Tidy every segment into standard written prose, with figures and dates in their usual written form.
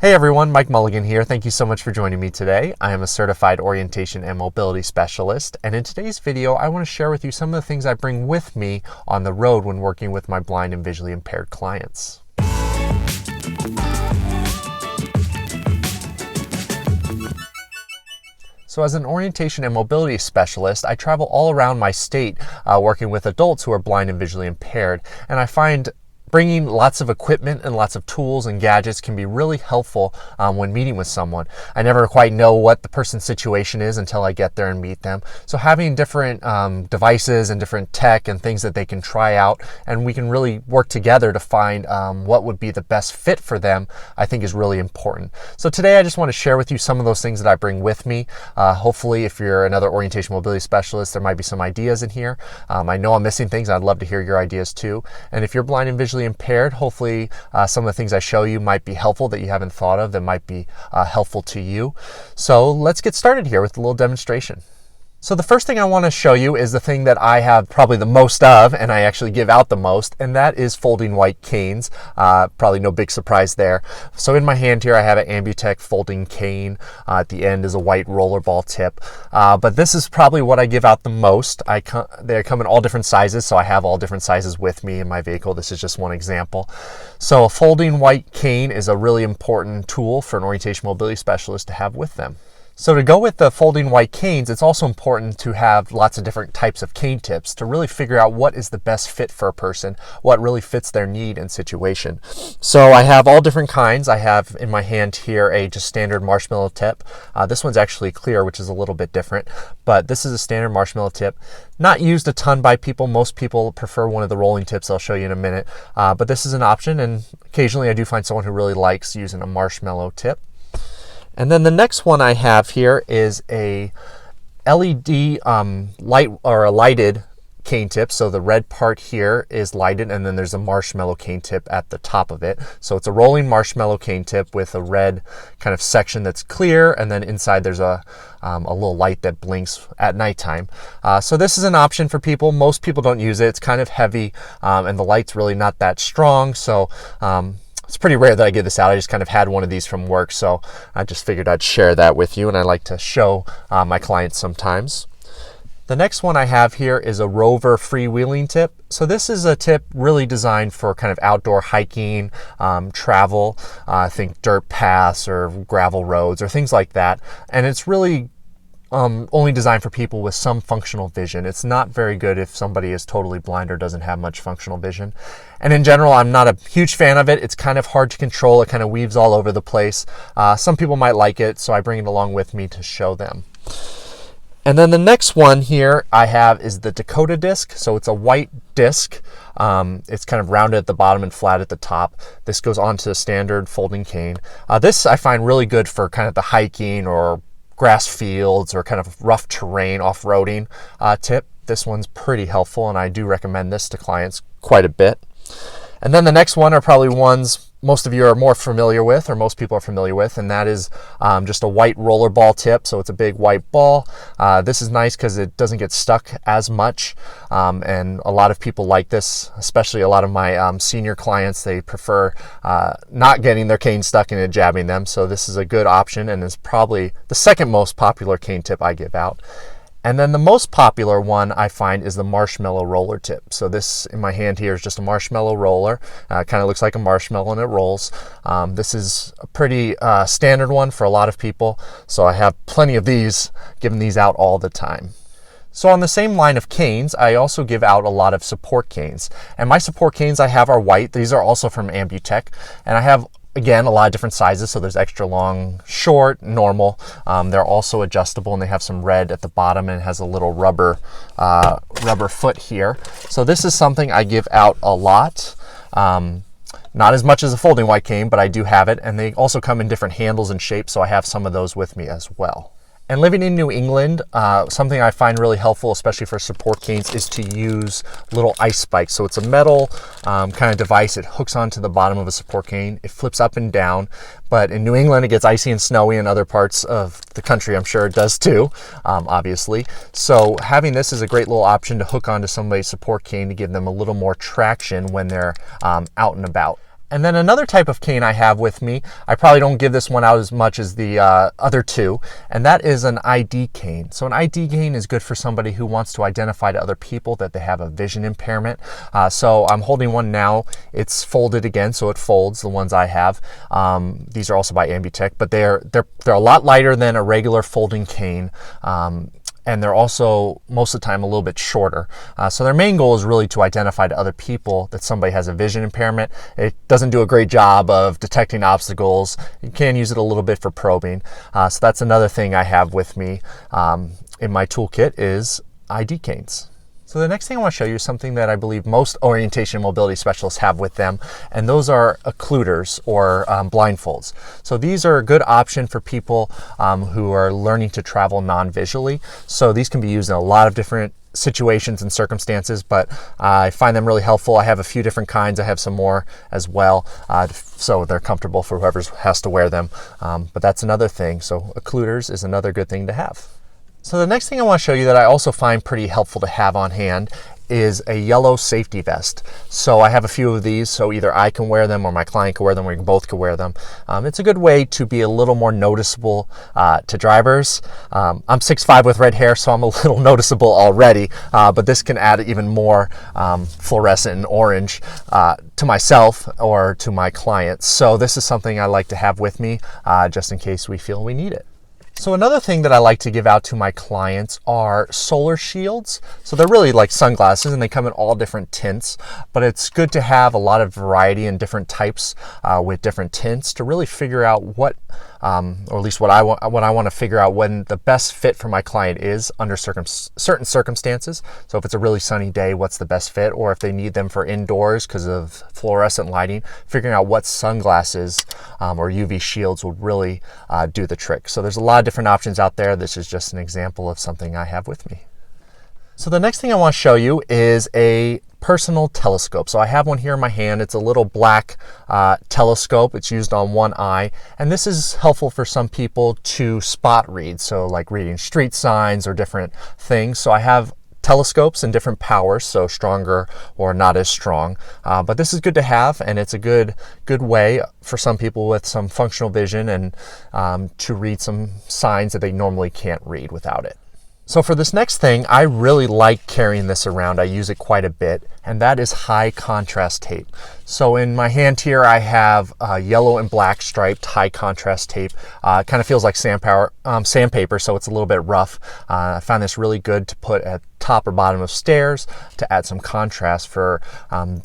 Hey everyone, Mike Mulligan here. Thank you so much for joining me today. I am a certified orientation and mobility specialist, and in today's video I want to share with you some of the things I bring with me on the road when working with my blind and visually impaired clients. So as an orientation and mobility specialist, I travel all around my state working with adults who are blind and visually impaired, and I find bringing lots of equipment and lots of tools and gadgets can be really helpful when meeting with someone. I never quite know what the person's situation is until I get there and meet them. So having different devices and different tech and things that they can try out, and we can really work together to find what would be the best fit for them, I think is really important. So today I just want to share with you some of those things that I bring with me. Hopefully if you're another orientation mobility specialist, there might be some ideas in here. I know I'm missing things. I'd love to hear your ideas too. And if you're blind and visually impaired, hopefully some of the things I show you might be helpful that you haven't thought of, that might be helpful to you. So let's get started here with a little demonstration. So the first thing I want to show you is the thing that I have probably the most of, and I actually give out the most, and that is folding white canes. Probably no big surprise there. So in my hand here I have an Ambutech folding cane. At the end is a white rollerball tip. But this is probably what I give out the most. They come in all different sizes, so I have all different sizes with me in my vehicle. This is just one example. So a folding white cane is a really important tool for an orientation mobility specialist to have with them. So to go with the folding white canes, it's also important to have lots of different types of cane tips to really figure out what is the best fit for a person, what really fits their need and situation. So I have all different kinds. I have in my hand here a just standard marshmallow tip. This one's actually clear, which is a little bit different, but this is a standard marshmallow tip. Not used a ton by people. Most people prefer one of the rolling tips I'll show you in a minute, but this is an option, and occasionally I do find someone who really likes using a marshmallow tip. And then the next one I have here is a LED light, or a lighted cane tip. So the red part here is lighted, and then there's a marshmallow cane tip at the top of it. So it's a rolling marshmallow cane tip with a red kind of section that's clear, and then inside there's a little light that blinks at nighttime. So this is an option for people. Most people don't use it. It's kind of heavy, and the light's really not that strong. So it's pretty rare that I give this out. I just kind of had one of these from work, so I just figured I'd share that with you, and I like to show my clients sometimes. The next one I have here is a Rover freewheeling tip. So this is a tip really designed for kind of outdoor hiking, travel, I think dirt paths or gravel roads or things like that, and it's really only designed for people with some functional vision. It's not very good if somebody is totally blind or doesn't have much functional vision. And in general, I'm not a huge fan of it. It's kind of hard to control. It kind of weaves all over the place. Some people might like it, so I bring it along with me to show them. And then the next one here I have is the Dakota disc. So it's a white disc. It's kind of rounded at the bottom and flat at the top. This goes onto the standard folding cane. This I find really good for kind of the hiking or grass fields or kind of rough terrain, off-roading tip. This one's pretty helpful, and I do recommend this to clients quite a bit. And then the next one are probably ones most of you are more familiar with, or most people are familiar with, and that is just a white roller ball tip. So it's a big white ball. This is nice because it doesn't get stuck as much, and a lot of people like this, especially a lot of my senior clients. They prefer not getting their cane stuck and it jabbing them. So this is a good option, and is probably the second most popular cane tip I give out. And then the most popular one I find is the marshmallow roller tip. So this in my hand here is just a marshmallow roller. It kind of looks like a marshmallow and it rolls. This is a pretty standard one for a lot of people. So I have plenty of these, giving these out all the time. So on the same line of canes, I also give out a lot of support canes. And my support canes I have are white. These are also from Ambutech. And I have, again, a lot of different sizes. So there's extra long, short, normal. They're also adjustable, and they have some red at the bottom, and it has a little rubber foot here. So this is something I give out a lot. Not as much as a folding white cane, but I do have it. And they also come in different handles and shapes, so I have some of those with me as well. And living in New England, something I find really helpful, especially for support canes, is to use little ice spikes. So it's a metal kind of device. It hooks onto the bottom of a support cane. It flips up and down. But in New England, it gets icy and snowy. In other parts of the country, I'm sure it does too, obviously. So having this is a great little option to hook onto somebody's support cane to give them a little more traction when they're out and about. And then another type of cane I have with me, I probably don't give this one out as much as the other two, and that is an ID cane. So an ID cane is good for somebody who wants to identify to other people that they have a vision impairment. So I'm holding one now. It's folded again, so it folds, the ones I have. These are also by Ambutech, but they're a lot lighter than a regular folding cane. And they're also, most of the time, a little bit shorter. So their main goal is really to identify to other people that somebody has a vision impairment. It doesn't do a great job of detecting obstacles. You can use it a little bit for probing. So that's another thing I have with me in my toolkit is ID canes. So the next thing I want to show you is something that I believe most orientation and mobility specialists have with them, and those are occluders or blindfolds. So these are a good option for people who are learning to travel non-visually. So these can be used in a lot of different situations and circumstances, but I find them really helpful. I have a few different kinds. I have some more as well, so they're comfortable for whoever has to wear them. But that's another thing. So occluders is another good thing to have. So the next thing I want to show you that I also find pretty helpful to have on hand is a yellow safety vest. So I have a few of these, so either I can wear them or my client can wear them, or we both can wear them. It's a good way to be a little more noticeable to drivers. I'm 6'5" with red hair, so I'm a little noticeable already, but this can add even more fluorescent and orange to myself or to my clients. So this is something I like to have with me just in case we feel we need it. So another thing that I like to give out to my clients are solar shields. So they're really like sunglasses, and they come in all different tints, but it's good to have a lot of variety and different types with different tints to really figure out what, or at least what I want to figure out when the best fit for my client is under certain circumstances. So if it's a really sunny day, what's the best fit? Or if they need them for indoors because of fluorescent lighting, figuring out what sunglasses or UV shields will really do the trick. So there's a lot of different options out there. This is just an example of something I have with me. So the next thing I want to show you is a personal telescope. So I have one here in my hand. It's a little black telescope. It's used on one eye, and this is helpful for some people to spot read, so like reading street signs or different things. So I have telescopes in different powers, so stronger or not as strong, but this is good to have, and it's a good way for some people with some functional vision and to read some signs that they normally can't read without it. So for this next thing, I really like carrying this around. I use it quite a bit, and that is high contrast tape. So in my hand here, I have yellow and black striped high contrast tape. It kind of feels like sandpaper, so it's a little bit rough. I found this really good to put at top or bottom of stairs to add some contrast for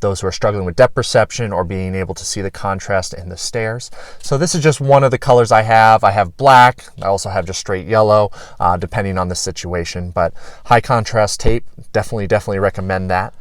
those who are struggling with depth perception or being able to see the contrast in the stairs. So this is just one of the colors I have. I have black. I also have just straight yellow, depending on the situation. But high contrast tape, definitely recommend that.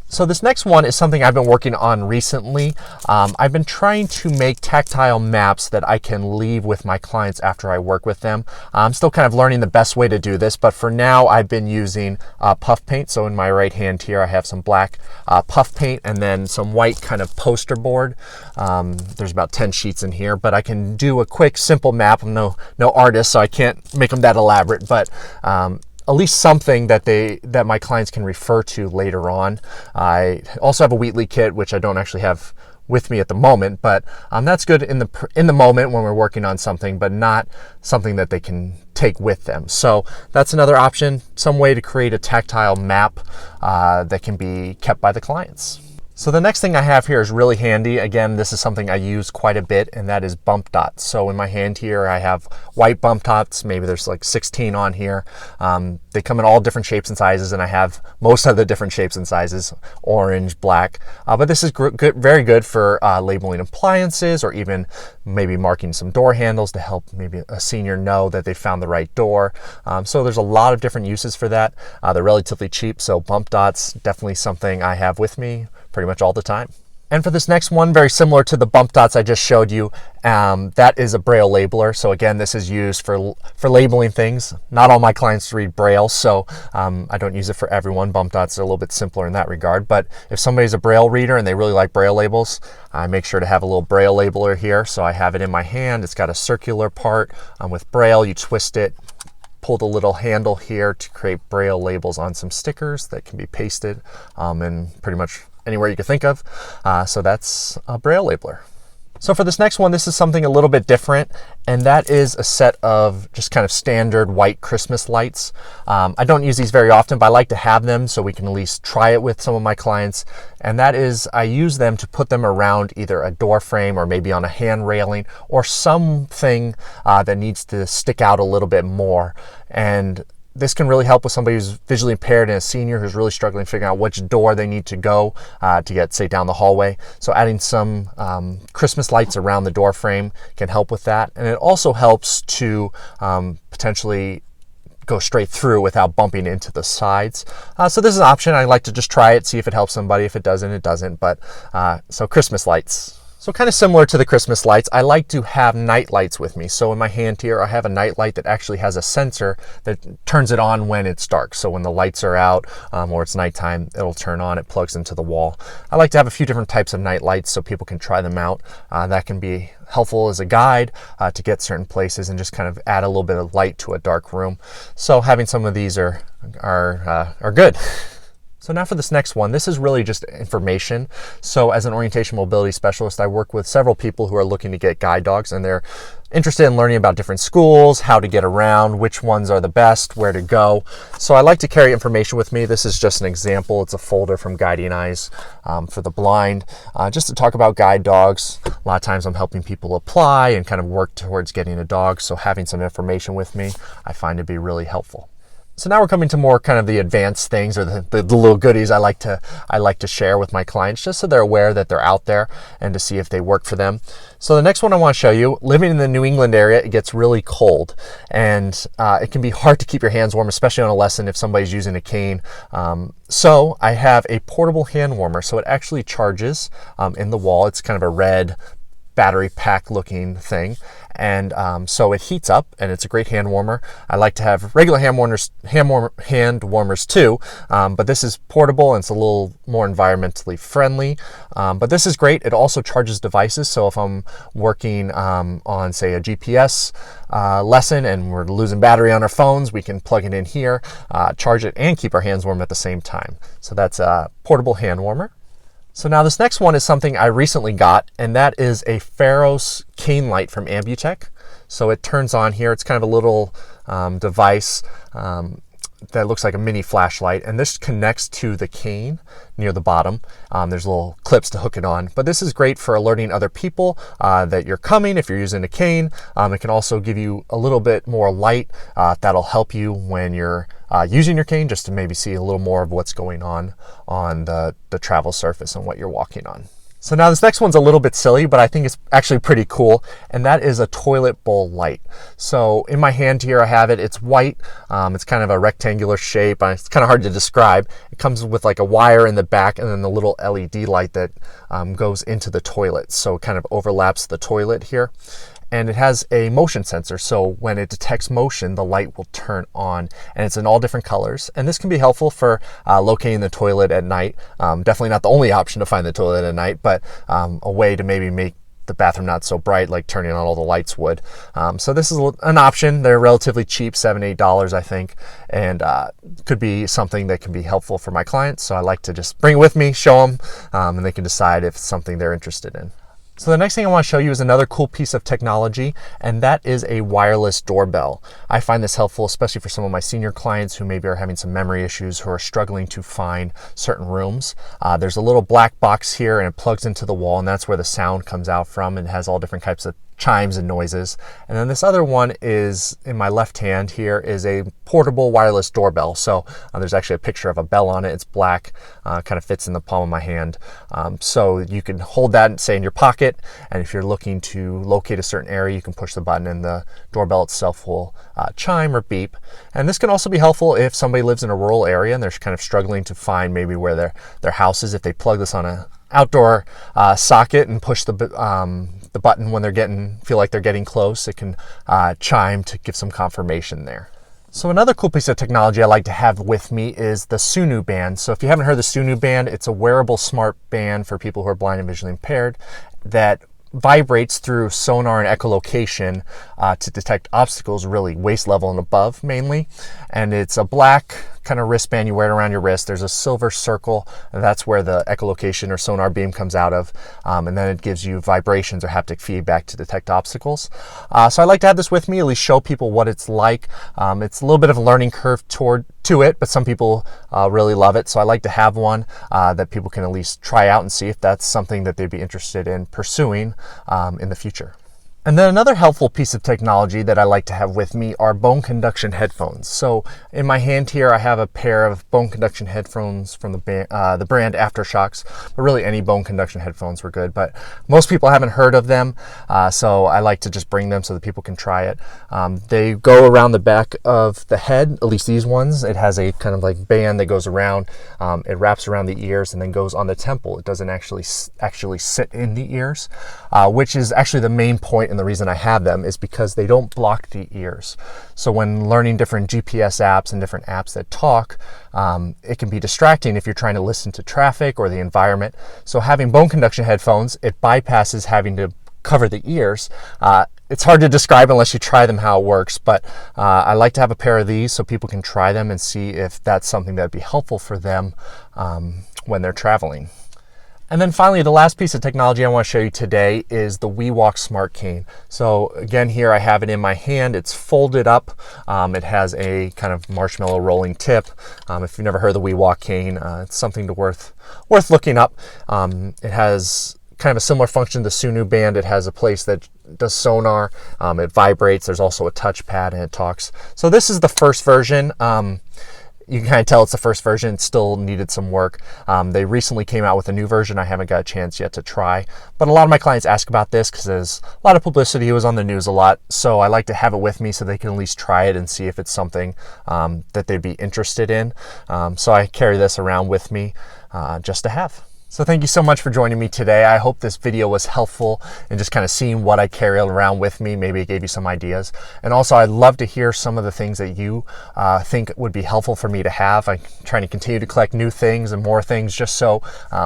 So this next one is something I've been working on recently. I've been trying to make tactile maps that I can leave with my clients after I work with them. I'm still kind of learning the best way to do this, but for now I've been using puff paint. So in my right hand here I have some black puff paint and then some white kind of poster board. There's about 10 sheets in here, but I can do a quick simple map. I'm no artist, so I can't make them that elaborate, but at least something that my clients can refer to later on. I also have a Wheatley kit, which I don't actually have with me at the moment, but that's good in the moment when we're working on something, but not something that they can take with them. So that's another option, some way to create a tactile map that can be kept by the clients. So the next thing I have here is really handy. Again, this is something I use quite a bit, and that is bump dots. So in my hand here, I have white bump dots. Maybe there's like 16 on here. They come in all different shapes and sizes, and I have most of the different shapes and sizes, orange, black. But this is very good for labeling appliances or even maybe marking some door handles to help maybe a senior know that they found the right door. So there's a lot of different uses for that. They're relatively cheap, so bump dots, definitely something I have with me pretty much all the time. And for this next one, very similar to the bump dots I just showed you, that is a Braille labeler. So again, this is used for labeling things. Not all my clients read Braille, so I don't use it for everyone. Bump dots are a little bit simpler in that regard. But if somebody's a Braille reader and they really like Braille labels, I make sure to have a little Braille labeler here. So I have it in my hand. It's got a circular part with Braille. You twist it, pull the little handle here to create Braille labels on some stickers that can be pasted and pretty much anywhere you could think of. So that's a Braille labeler. So for this next one, this is something a little bit different, and that is a set of just kind of standard white Christmas lights. I don't use these very often, but I like to have them so we can at least try it with some of my clients. And that is, I use them to put them around either a door frame or maybe on a hand railing or something that needs to stick out a little bit more. And this can really help with somebody who's visually impaired and a senior who's really struggling figuring out which door they need to go to get, say, down the hallway. So adding some Christmas lights around the door frame can help with that. And it also helps to potentially go straight through without bumping into the sides. So this is an option. I like to just try it, see if it helps somebody. If it doesn't, it doesn't. But so Christmas lights. So kind of similar to the Christmas lights, I like to have night lights with me. So in my hand here, I have a night light that actually has a sensor that turns it on when it's dark. So when the lights are out or it's nighttime, it'll turn on, it plugs into the wall. I like to have a few different types of night lights so people can try them out. That can be helpful as a guide to get certain places and just kind of add a little bit of light to a dark room. So having some of these are good. So now for this next one, this is really just information. So as an orientation mobility specialist, I work with several people who are looking to get guide dogs, and they're interested in learning about different schools, how to get around, which ones are the best, where to go. So I like to carry information with me. This is just an example. It's a folder from Guiding Eyes for the Blind, just to talk about guide dogs. A lot of times I'm helping people apply and kind of work towards getting a dog. So having some information with me, I find to be really helpful. So now we're coming to more kind of the advanced things, or the little goodies I like to share with my clients, just so they're aware that they're out there and to see if they work for them. So the next one I want to show you, living in the New England area, it gets really cold, and it can be hard to keep your hands warm, especially on a lesson if somebody's using a cane. So I have a portable hand warmer. So it actually charges in the wall. It's kind of a red battery pack looking thing, and so it heats up, and it's a great hand warmer. I like to have regular hand warmers too, but this is portable and it's a little more environmentally friendly. But this is great. It also charges devices, so if I'm working on, say, a GPS lesson and we're losing battery on our phones, we can plug it in here, charge it, and keep our hands warm at the same time. So that's a portable hand warmer. So now this next one is something I recently got, and that is a Pharos cane light from Ambutech. So it turns on here. It's kind of a little device that looks like a mini flashlight, and this connects to the cane near the bottom. There's little clips to hook it on, but this is great for alerting other people that you're coming if you're using a cane. It can also give you a little bit more light that'll help you when you're using your cane, just to maybe see a little more of what's going on the travel surface and what you're walking on. So now this next one's a little bit silly, but I think it's actually pretty cool, and that is a toilet bowl light. So in my hand here I have it. It's white. It's kind of a rectangular shape. It's kind of hard to describe. It comes with like a wire in the back and then the little LED light that goes into the toilet. So it kind of overlaps the toilet here. And it has a motion sensor, so when it detects motion, the light will turn on, and it's in all different colors. And this can be helpful for locating the toilet at night. Definitely not the only option to find the toilet at night, but a way to maybe make the bathroom not so bright, like turning on all the lights would. So this is an option. They're relatively cheap, $7, $8, I think, and could be something that can be helpful for my clients. So I like to just bring it with me, show them, and they can decide if it's something they're interested in. So the next thing I want to show you is another cool piece of technology, and that is a wireless doorbell. I find this helpful, especially for some of my senior clients who maybe are having some memory issues, who are struggling to find certain rooms. There's a little black box here, and it plugs into the wall, and that's where the sound comes out from, and has all different types of chimes and noises. And then this other one is in my left hand here, is a portable wireless doorbell. So there's actually a picture of a bell on it. It's black, kind of fits in the palm of my hand. So you can hold that, say, in your pocket, and if you're looking to locate a certain area, you can push the button and the doorbell itself will chime or beep. And this can also be helpful if somebody lives in a rural area and they're kind of struggling to find maybe where their house is. If they plug this on an outdoor socket and push the button when they feel like they're getting close, it can chime to give some confirmation there. So another cool piece of technology I like to have with me is the Sunu band. So if you haven't heard the Sunu band, it's a wearable smart band for people who are blind and visually impaired that vibrates through sonar and echolocation to detect obstacles, really waist level and above mainly. And it's a black kind of wristband you wear it around your wrist. There's a silver circle, and that's where the echolocation or sonar beam comes out of. And then it gives you vibrations or haptic feedback to detect obstacles. So I like to have this with me, at least show people what it's like. It's a little bit of a learning curve to it, but some people really love it. So I like to have one that people can at least try out and see if that's something that they'd be interested in pursuing in the future. And then another helpful piece of technology that I like to have with me are bone conduction headphones. So in my hand here, I have a pair of bone conduction headphones from the brand Aftershocks, but really any bone conduction headphones were good. But most people haven't heard of them, so I like to just bring them so that people can try it. They go around the back of the head, at least these ones. It has a kind of like band that goes around. It wraps around the ears and then goes on the temple. It doesn't actually sit in the ears, which is actually the main point. And the reason I have them is because they don't block the ears. So when learning different GPS apps and different apps that talk, it can be distracting if you're trying to listen to traffic or the environment. So having bone conduction headphones, it bypasses having to cover the ears. It's hard to describe unless you try them how it works, but I like to have a pair of these so people can try them and see if that's something that would be helpful for them when they're traveling. And then finally, the last piece of technology I want to show you today is the WeWalk Smart Cane. So again, here I have it in my hand. It's folded up. It has a kind of marshmallow rolling tip. If you've never heard of the WeWalk cane, it's something worth looking up. It has kind of a similar function to the Sunu band. It has a place that does sonar. It vibrates. There's also a touchpad and it talks. So this is the first version. You can kind of tell it's the first version. It still needed some work. They recently came out with a new version. I haven't got a chance yet to try. But a lot of my clients ask about this because there's a lot of publicity. It was on the news a lot. So I like to have it with me so they can at least try it and see if it's something that they'd be interested in. So I carry this around with me just to have. So thank you so much for joining me today. I hope this video was helpful in just kind of seeing what I carry around with me. Maybe it gave you some ideas. And also I'd love to hear some of the things that you think would be helpful for me to have. I'm trying to continue to collect new things and more things just so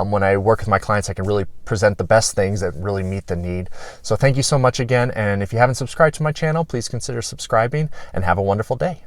when I work with my clients, I can really present the best things that really meet the need. So thank you so much again. And if you haven't subscribed to my channel, please consider subscribing and have a wonderful day.